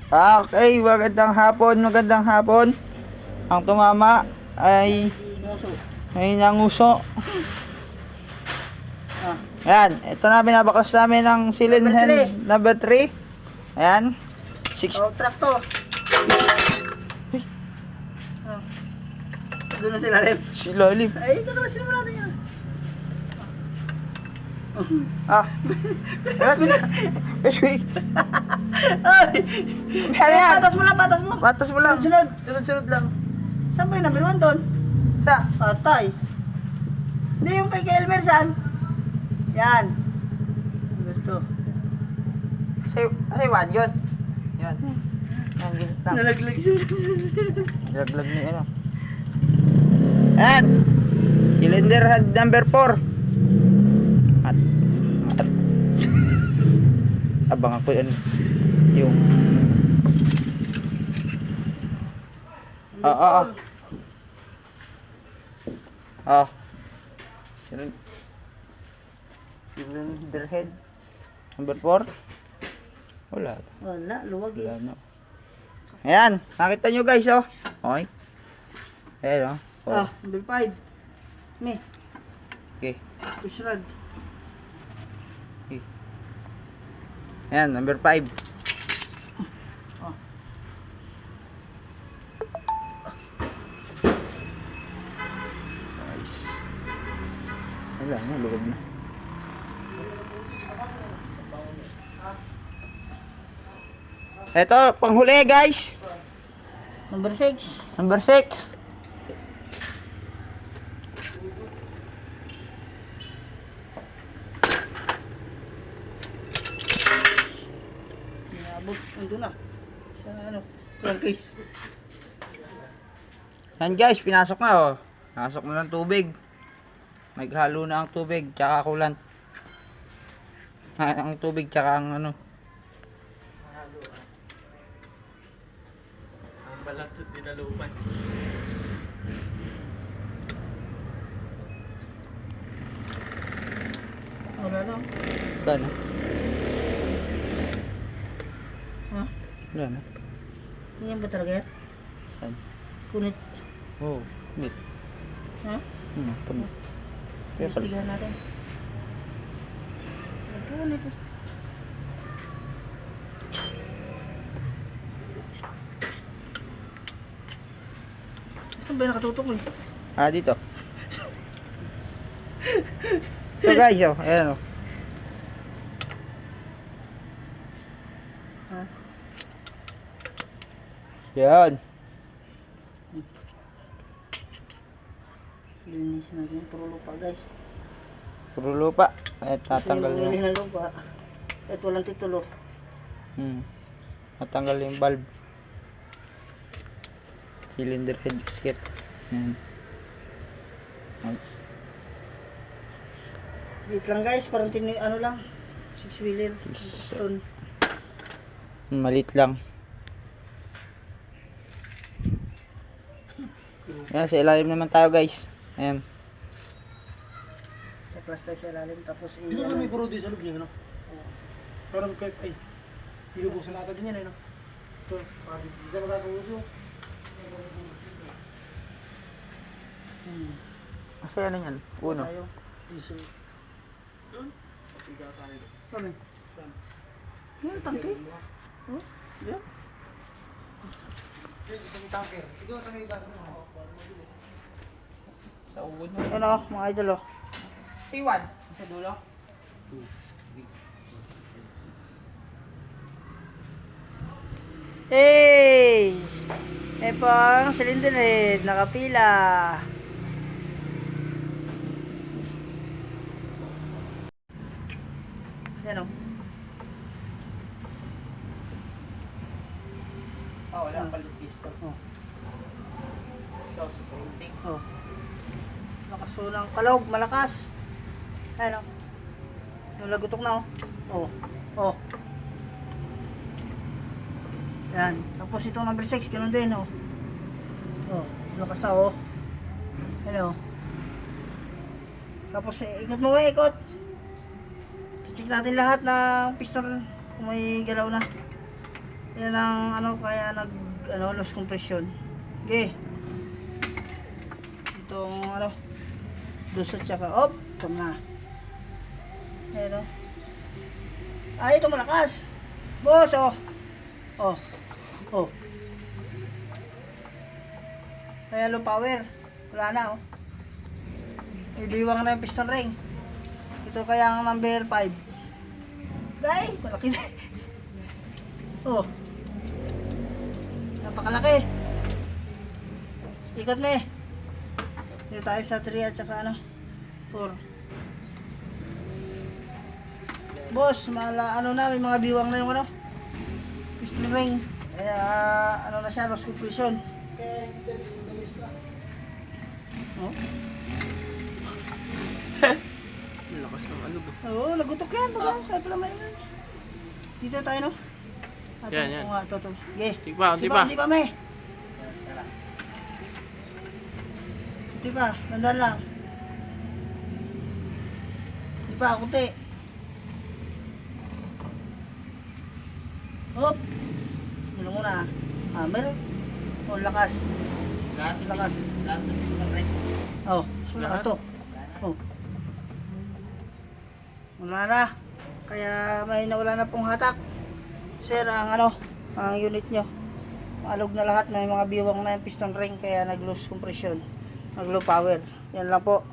Okay, magandang hapon. Ang tumama ay nanguso. Ayan, ito na binabakas namin ng ceiling hand number 3. Ayan. 6. Traktor. Doon na sila rin. Silalim. Ay, ito naman sinimula natin yan. Bilas. Ay, patas mo lang, patas mo. Patas mo lang. Sunod lang. Saan ba yung number 1 doon? Sa? Tay. Hindi yung kay Elmer, saan? Yan. Number 2. Say one, yun. Yan. Yan, gilid lang. Nalaglag siya. Laglag ni ano. Ayan. Cylinder head number 4. At abangan ko yan. Yung cylinder head number 4. Wala. Wala, luwag eh. Wala na. Ayan, nakita nyo guys, oh. Okay. Ayan, oh. Number 5. Me. Okay. Push rod. Okay. Ayan, number 5. Nice. Wala na, loob na. Ito, panghuli guys. Number 6. Number 6. Inabot. Ando na. Sa ano? Crankcase. Yan guys, pinasok na oh. Pasok na ng tubig. Naghalo na ang tubig tsaka kulant. Ang tubig tsaka ang ano. Ang balat at dinalupan. Wala na. Wala na. Ha? Wala na. Yan ba talaga yan? Saan? Kunit. Oh, meat. Ha? Punit. Kaya pala. Investigahan natin. Kunit eh. Saan ba yung nakatutok eh? Dito. Ito guys, oh. Ayan oh. Ha? Yan. Linisin natin. Puro lupa guys. Puro lupa. At tatanggal Kasi yung yung... ng lupa. At walang titulo. Tatanggal yung valve. Cylinder head skit. Yan. Wait lang guys. Parang ano lang. 6-wheeler. Stone. Malit lang. Yan, sa ilalim naman tayo guys. Ayan. Sa plaster sa ilalim. Tapos Hindi naman may kuro din sa loob niya, no? Parang kahit, ay, pinubuksan natin din yan, no? Ito, hindi na magkakauso. Kasi ano yan? Uno. Tayo. Iso. Kami. Yan, tangke. Oh, yan. Sa uno. Yan o, mga idol o. Iwan. Sa dulo. Hey! Eh pang cylinder head, nakapila. Yan o. Wala ang palit piston. Sauce, printing. Oh. Lakas o ng kalog, malakas. Ayan o. Yung lagutok na o. Oh. Oh. Yan. Tapos itong number 6, ganun din o. Oh. Lakas na o. Ayan o. Tapos ikot mo ikot. Check natin lahat ng piston kung may galaw na. Yan ang ano, kaya loss compression. Okay. Itong ano, dusot tsaka, op, ito na. Ayan o. Ay, ito malakas. Boss, oh. Oh. Oh. Kaya low power. Wala na, oh. Ibiwang na yung piston ring. Ito kaya ang number 5. Day, malaki na. Oh. Napakalaki. Ikot na eh. Dito tayo sa 3 at saka ano, 4. Boss, ano na, may mga biwang na yung ano, piston ring. Kaya ano na siya, loss compression. Oh. Lakas ng alog. Oo, nagutok yan. Kaya pala may yan. Dito tayo, no? Yan. Oo nga, ito. Okay. Unti pa, unti pa. Hindi pa, may. Hindi pa, nandaan lang. Hindi pa, kunti. Hop! Ano muna, hammer. Oh, lakas. Lakas. Lahat ng piston ring. Oh, mas malakas to. Oh. Wala na. Kaya may nawala na pong hatak. Sir, ang ang unit nyo. Maalog na lahat. May mga biwang na yung piston ring kaya nag-loss compression. Nag-low power. Yan lang po.